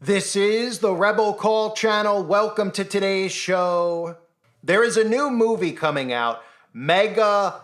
This is the Rebel Call channel. Welcome to today's show. There is a new movie coming out, Megalopolis.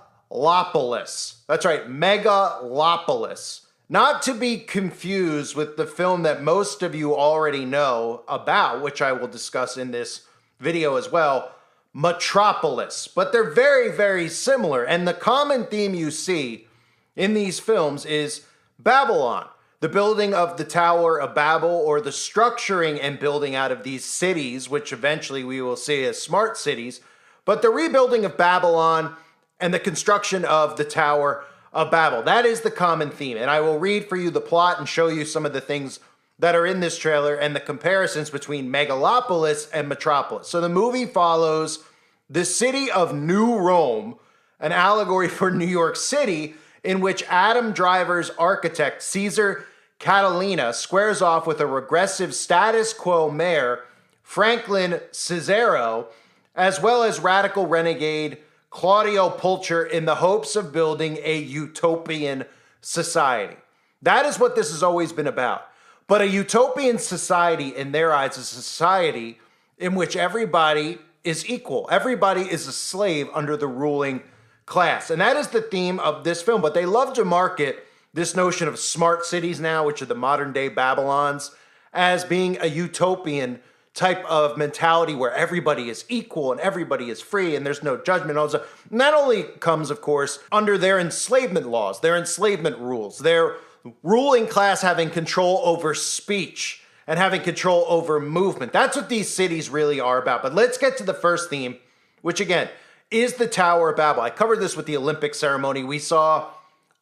That's right, Megalopolis. Not to be confused with the film that most of you already know about, which I will discuss in this video as well, Metropolis. But they're very, very similar. And the common theme you see in these films is Babylon. The building of the Tower of Babel, or the structuring and building out of these cities, which eventually we will see as smart cities, but the rebuilding of Babylon and the construction of the Tower of Babel. That is the common theme. And I will read for you the plot and show you some of the things that are in this trailer and the comparisons between Megalopolis and Metropolis. So the movie follows the city of New Rome, an allegory for New York City, in which Adam Driver's architect, Caesar Catalina, squares off with a regressive status quo mayor, Franklin Cesaro, as well as radical renegade Claudio Pulcher, in the hopes of building a utopian society. That is what this has always been about. But a utopian society, in their eyes, is a society in which everybody is equal. Everybody is a slave under the ruling class. And that is the theme of this film. But they love to market this notion of smart cities now, which are the modern day Babylons, as being a utopian type of mentality where everybody is equal and everybody is free and there's no judgment. And that only comes, of course, under their enslavement laws, their enslavement rules, their ruling class having control over speech and having control over movement. That's what these cities really are about. But let's get to the first theme, which again is the Tower of Babel. I covered this with the Olympic ceremony. We saw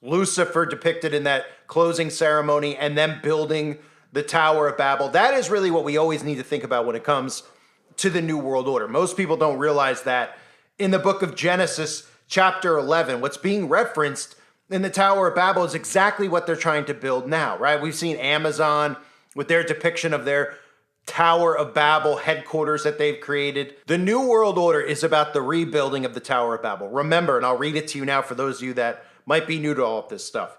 Lucifer depicted in that closing ceremony and them building the Tower of Babel. That is really what we always need to think about when it comes to the New World Order. Most people don't realize that in the book of Genesis, chapter 11, what's being referenced in the Tower of Babel is exactly what they're trying to build now, right? We've seen Amazon with their depiction of their Tower of Babel headquarters that they've created. The New World Order is about the rebuilding of the Tower of Babel. Remember, and I'll read it to you now for those of you that might be new to all of this stuff.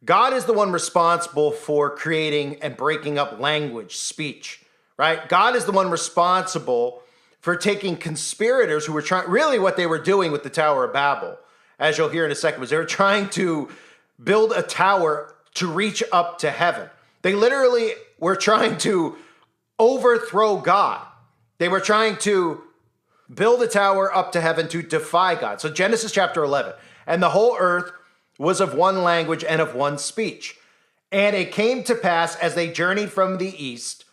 God is the one responsible for creating and breaking up language, speech, right? God is the one responsible for taking conspirators who were trying, really what they were doing with the Tower of Babel, as you'll hear in a second, was they were trying to build a tower to reach up to heaven. They literally were trying to overthrow God. They were trying to build a tower up to heaven to defy God. So Genesis chapter 11, and the whole earth was of one language and of one speech. And it came to pass as they journeyed from the east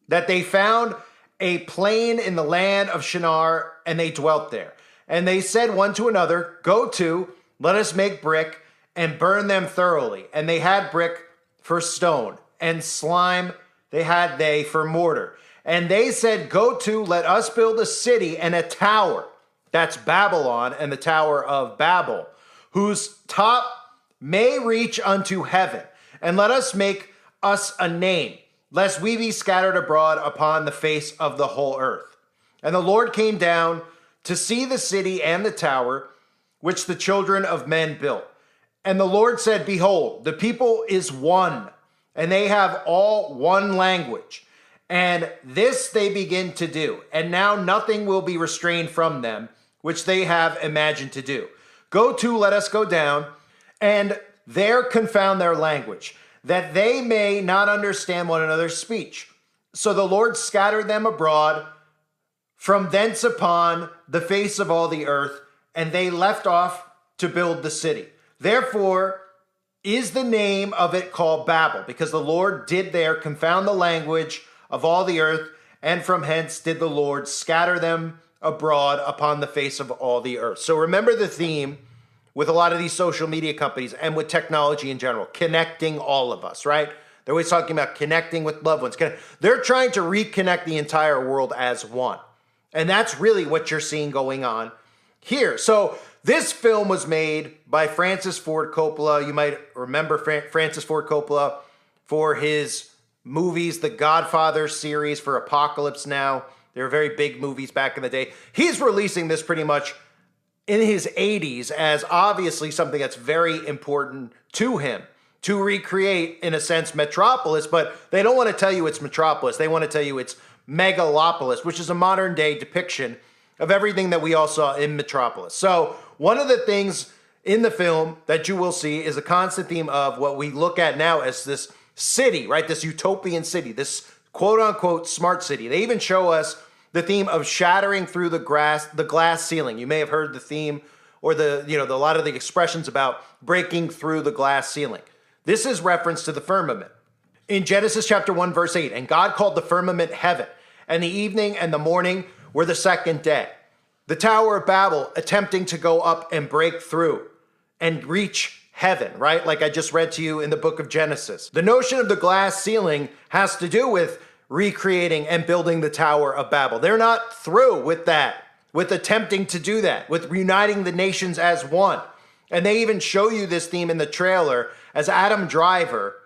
that they found a plain in the land of Shinar, and they dwelt there. And they said one to another, "Go to, let us make brick and burn them thoroughly." And they had brick for stone, and slime they for mortar. And they said, "Go to, let us build a city and a tower." That's Babylon and the Tower of Babel, whose top may reach unto heaven. And let us make us a name, lest we be scattered abroad upon the face of the whole earth. And the Lord came down to see the city and the tower, which the children of men built. And the Lord said, "Behold, the people is one, and they have all one language. And this they begin to do. And now nothing will be restrained from them, which they have imagined to do. Go to, let us go down, and there confound their language, that they may not understand one another's speech." So the Lord scattered them abroad from thence upon the face of all the earth, and they left off to build the city. Therefore is the name of it called Babel, because the Lord did there confound the language of all the earth, and from hence did the Lord scatter them abroad upon the face of all the earth. So remember the theme with a lot of these social media companies and with technology in general, connecting all of us, right? They're always talking about connecting with loved ones. They're trying to reconnect the entire world as one. And that's really what you're seeing going on here. So this film was made by Francis Ford Coppola. You might remember Francis Ford Coppola for his movies, the Godfather series, for Apocalypse Now. They were very big movies back in the day. He's releasing this pretty much in his 80s as obviously something that's very important to him. to recreate, in a sense, Metropolis, but they don't want to tell you it's Metropolis. They want to tell you it's Megalopolis, which is a modern day depiction of everything that we all saw in Metropolis. So one of the things in the film that you will see is a constant theme of what we look at now as this city, right? This utopian city, this quote unquote smart city. They even show us the theme of shattering through the glass ceiling. You may have heard the theme or a lot of the expressions about breaking through the glass ceiling. This is reference to the firmament. In Genesis chapter 1, verse 8, and God called the firmament heaven, and the evening and the morning were the second day. The Tower of Babel attempting to go up and break through and reach heaven, right? Like I just read to you in the book of Genesis. The notion of the glass ceiling has to do with recreating and building the Tower of Babel. They're not through with that, with attempting to do that, with uniting the nations as one. And they even show you this theme in the trailer as Adam Driver,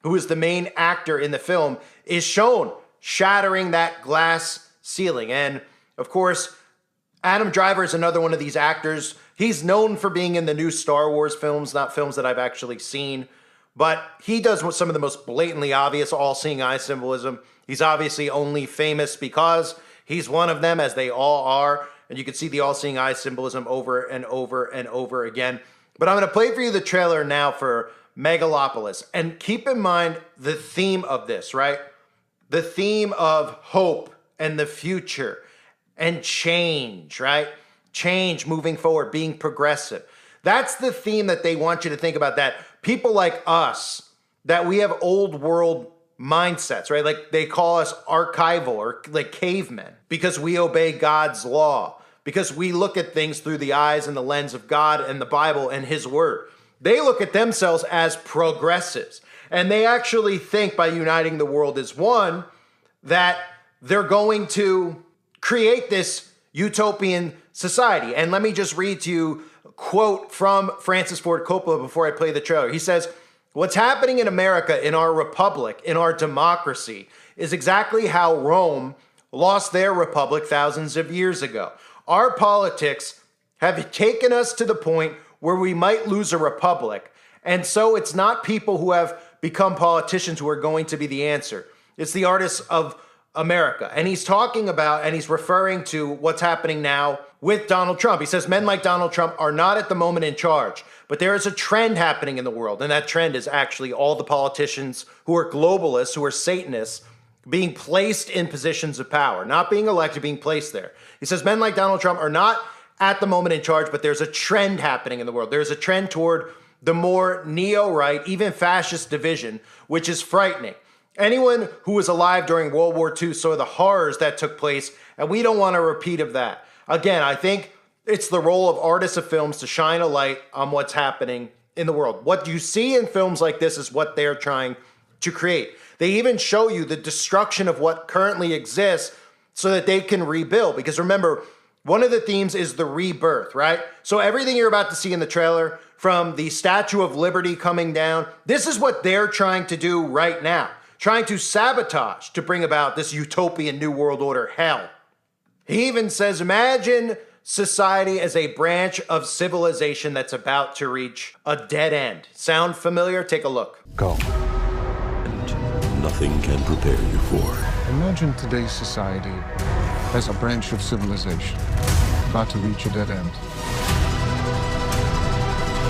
who is the main actor in the film, is shown shattering that glass ceiling. And of course, Adam Driver is another one of these actors. He's known for being in the new Star Wars films, not films that I've actually seen, but he does some of the most blatantly obvious all-seeing eye symbolism. He's obviously only famous because he's one of them, as they all are, and you can see the all-seeing eye symbolism over and over and over again. But I'm going to play for you the trailer now for Megalopolis, and keep in mind the theme of this, right? The theme of hope and the future and change, right? Change, moving forward, being progressive. That's the theme that they want you to think about, that people like us, that we have old world mindsets, right? Like they call us archival or like cavemen because we obey God's law, because we look at things through the eyes and the lens of God and the Bible and his word. They look at themselves as progressives, and they actually think by uniting the world as one that they're going to create this utopian society. And let me just read to you a quote from Francis Ford Coppola before I play the trailer. He says, "What's happening in America, in our republic, in our democracy, is exactly how Rome lost their republic thousands of years ago. Our politics have taken us to the point where we might lose a republic. And so it's not people who have become politicians who are going to be the answer. It's the artists of America." And he's talking about, and he's referring to what's happening now with Donald Trump. He says, men like Donald Trump are not at the moment in charge, but there is a trend happening in the world. And that trend is actually all the politicians who are globalists, who are Satanists, being placed in positions of power, not being elected, being placed there. He says, men like Donald Trump are not at the moment in charge, but there's a trend happening in the world. There's a trend toward the more neo-right, even fascist division, which is frightening. Anyone who was alive during World War II saw the horrors that took place, and we don't want a repeat of that. Again, I think it's the role of artists of films to shine a light on what's happening in the world. What you see in films like this is what they're trying to create. They even show you the destruction of what currently exists so that they can rebuild. Because remember, one of the themes is the rebirth, right? So everything you're about to see in the trailer, from the Statue of Liberty coming down, this is what they're trying to do right now, trying to sabotage to bring about this utopian New World Order hell. He even says, imagine society as a branch of civilization that's about to reach a dead end. Sound familiar? Take a look. Go. And nothing can prepare you for. Imagine today's society as a branch of civilization about to reach a dead end.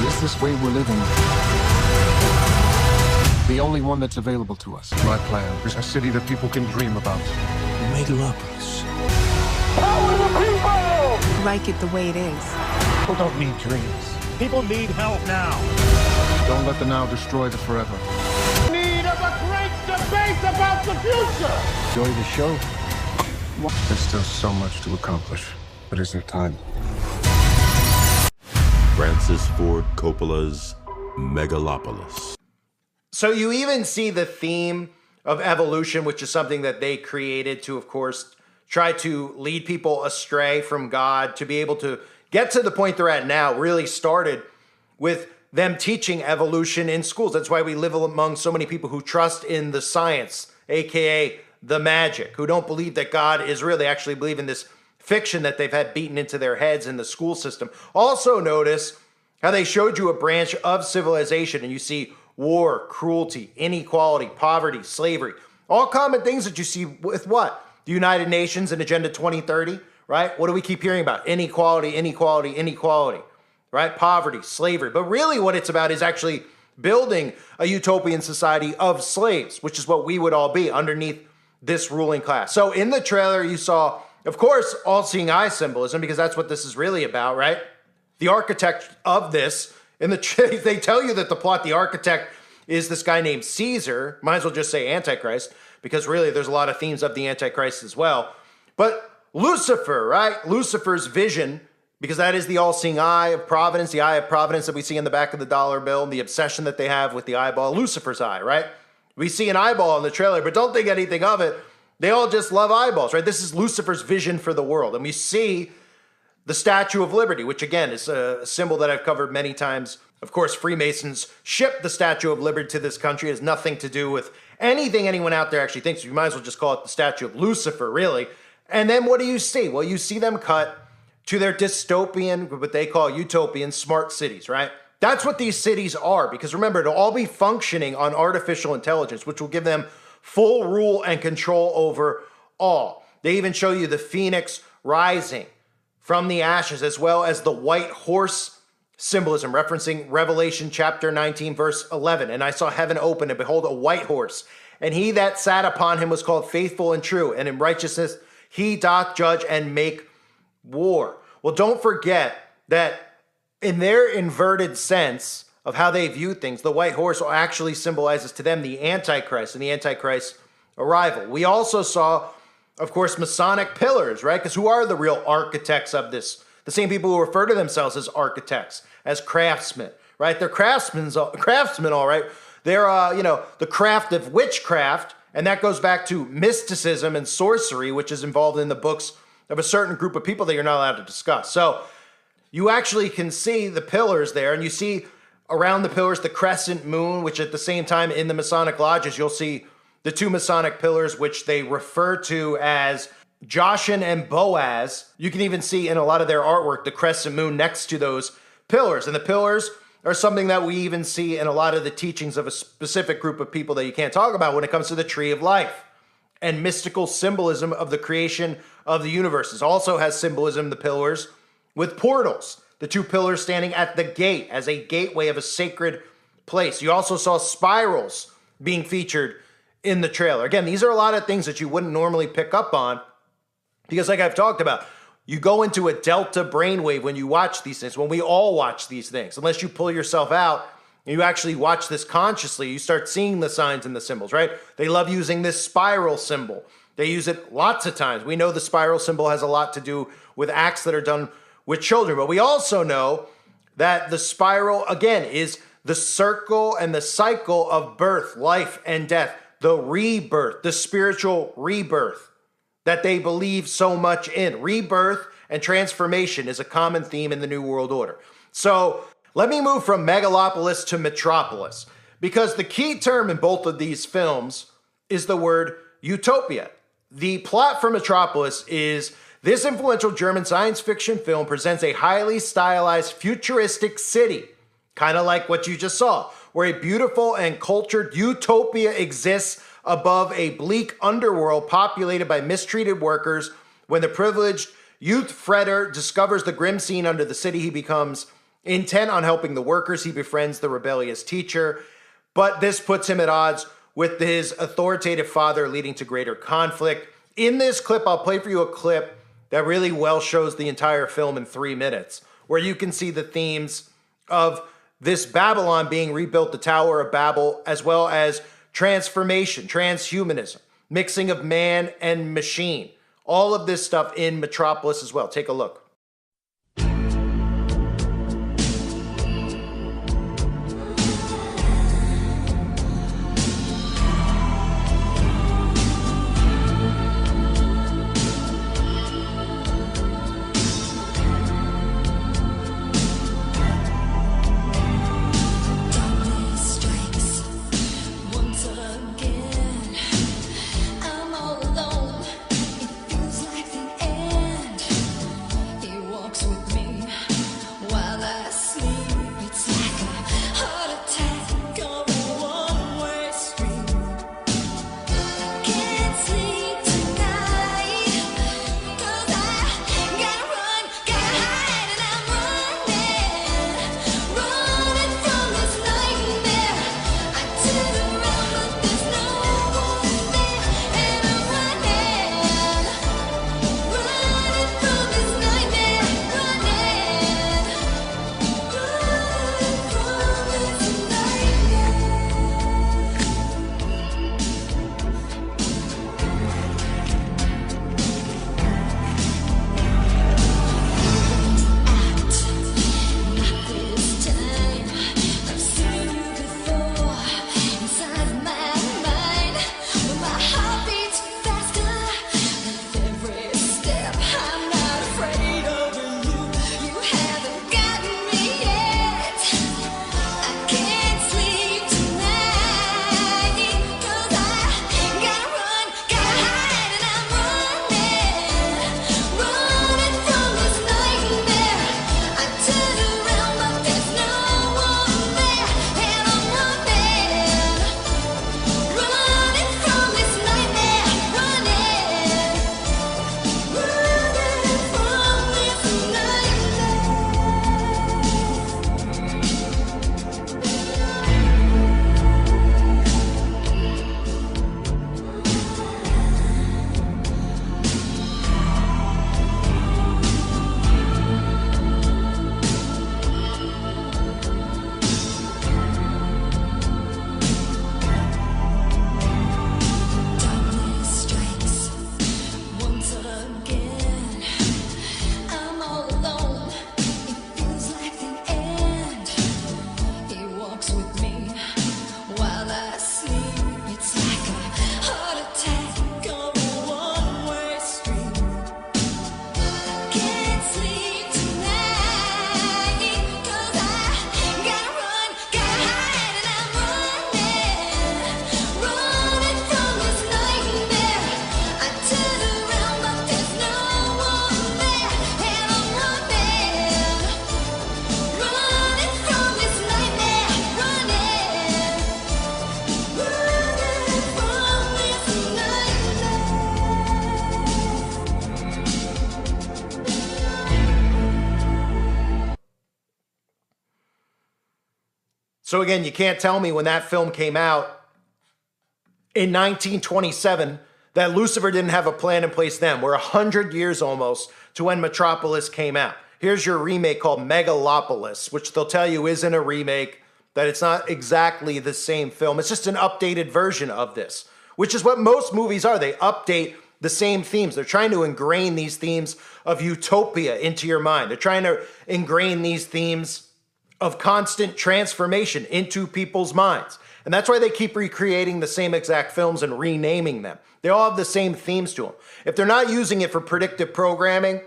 Is this way we're living the only one that's available to us? My plan is a city that people can dream about. Megalopolis. Power the people! Like it the way it is. People don't need dreams. People need help now. Don't let the now destroy the forever. Need of a great debate about the future! Enjoy the show. There's still so much to accomplish, but isn't time. Francis Ford Coppola's Megalopolis. So you even see the theme of evolution, which is something that they created to, of course, try to lead people astray from God, to be able to get to the point they're at now. Really started with them teaching evolution in schools. That's why we live among so many people who trust in the science, aka the magic, who don't believe that God is real. They actually believe in this fiction that they've had beaten into their heads in the school system. Also notice how they showed you a branch of civilization, and you see war, cruelty, inequality, poverty, slavery. All common things that you see with what? The United Nations and Agenda 2030, right? What do we keep hearing about? Inequality, inequality, inequality, right? Poverty, slavery. But really what it's about is actually building a utopian society of slaves, which is what we would all be underneath this ruling class. So in the trailer, you saw, of course, all-seeing eye symbolism, because that's what this is really about, right? The architect of this, they tell you that the plot, the architect is this guy named Caesar. Might as well just say Antichrist, because really there's a lot of themes of the Antichrist as well. But Lucifer, right? Lucifer's vision, because that is the all-seeing eye of providence, the eye of providence that we see in the back of the dollar bill, the obsession that they have with the eyeball, Lucifer's eye, right? We see an eyeball in the trailer, but don't think anything of it. They all just love eyeballs, right? This is Lucifer's vision for the world. And we see the Statue of Liberty, which again is a symbol that I've covered many times. Of course, Freemasons shipped the Statue of Liberty to this country. It has nothing to do with anything anyone out there actually thinks. You might as well just call it the Statue of Lucifer, really. And then what do you see? Well, you see them cut to their dystopian, what they call utopian smart cities, right? That's what these cities are, because remember, it'll all be functioning on artificial intelligence, which will give them full rule and control over all. They even show you the phoenix rising from the ashes, as well as the white horse symbolism, referencing Revelation chapter 19, verse 11. And I saw heaven open, and behold, a white horse. And he that sat upon him was called Faithful and True, and in righteousness he doth judge and make war. Well, don't forget that in their inverted sense of how they view things, the white horse actually symbolizes to them the Antichrist and the Antichrist's arrival. We also saw, of course, Masonic pillars, right? Because who are the real architects of this? The same people who refer to themselves as architects, as craftsmen, right? They're craftsmen, all right? They're, the craft of witchcraft, and that goes back to mysticism and sorcery, which is involved in the books of a certain group of people that you're not allowed to discuss. So you actually can see the pillars there, and you see around the pillars the crescent moon, which at the same time in the Masonic lodges, you'll see the two Masonic pillars, which they refer to as Joshin and Boaz. You can even see in a lot of their artwork the crescent moon next to those pillars. And the pillars are something that we even see in a lot of the teachings of a specific group of people that you can't talk about when it comes to the tree of life and mystical symbolism of the creation of the universe. It also has symbolism, the pillars, with portals, the two pillars standing at the gate as a gateway of a sacred place. You also saw spirals being featured in the trailer. Again, these are a lot of things that you wouldn't normally pick up on because, like I've talked about, you go into a delta brainwave when you watch these things, when we all watch these things. Unless you pull yourself out and you actually watch this consciously, you start seeing the signs and the symbols, right? They love using this spiral symbol. They use it lots of times. We know the spiral symbol has a lot to do with acts that are done with children, but we also know that the spiral, again, is the circle and the cycle of birth, life, and death, the rebirth, the spiritual rebirth that they believe so much in. Rebirth and transformation is a common theme in the New World Order. So let me move from Megalopolis to Metropolis, because the key term in both of these films is the word utopia. The plot for Metropolis is this influential German science fiction film presents a highly stylized futuristic city, kind of like what you just saw, where a beautiful and cultured utopia exists above a bleak underworld populated by mistreated workers. When the privileged youth Freder discovers the grim scene under the city, he becomes intent on helping the workers. He befriends the rebellious teacher, but this puts him at odds with his authoritative father, leading to greater conflict. In this clip, I'll play for you a clip that really well shows the entire film in 3 minutes, where you can see the themes of this Babylon being rebuilt, the Tower of Babel, as well as transformation, transhumanism, mixing of man and machine. All of this stuff in Metropolis as well. Take a look. So again, you can't tell me when that film came out in 1927 that Lucifer didn't have a plan in place then. We're 100 years almost to when Metropolis came out. Here's your remake called Megalopolis, which they'll tell you isn't a remake, that it's not exactly the same film. It's just an updated version of this, which is what most movies are. They update the same themes. They're trying to ingrain these themes of utopia into your mind. They're trying to ingrain these themes of constant transformation into people's minds. And that's why they keep recreating the same exact films and renaming them. They all have the same themes to them. If they're not using it for predictive programming,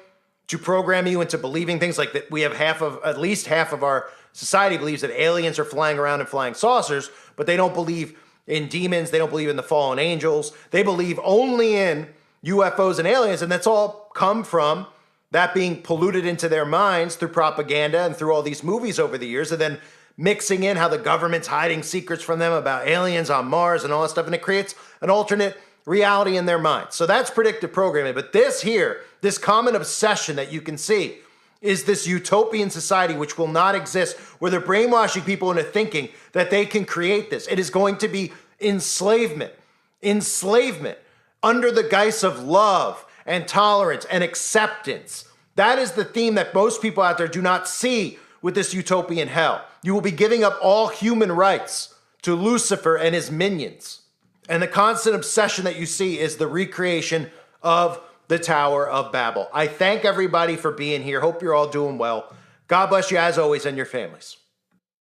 to program you into believing things like that, we have at least half of our society believes that aliens are flying around in flying saucers, but they don't believe in demons. They don't believe in the fallen angels. They believe only in UFOs and aliens, and that's all come from that being polluted into their minds through propaganda and through all these movies over the years, and then mixing in how the government's hiding secrets from them about aliens on Mars and all that stuff, and it creates an alternate reality in their minds. So that's predictive programming. But this here, this common obsession that you can see, is this utopian society which will not exist, where they're brainwashing people into thinking that they can create this. It is going to be enslavement under the guise of love and tolerance and acceptance. That is the theme that most people out there do not see with this utopian hell. You will be giving up all human rights to Lucifer and his minions. And the constant obsession that you see is the recreation of the Tower of Babel. I thank everybody for being here. Hope you're all doing well. God bless you as always and your families.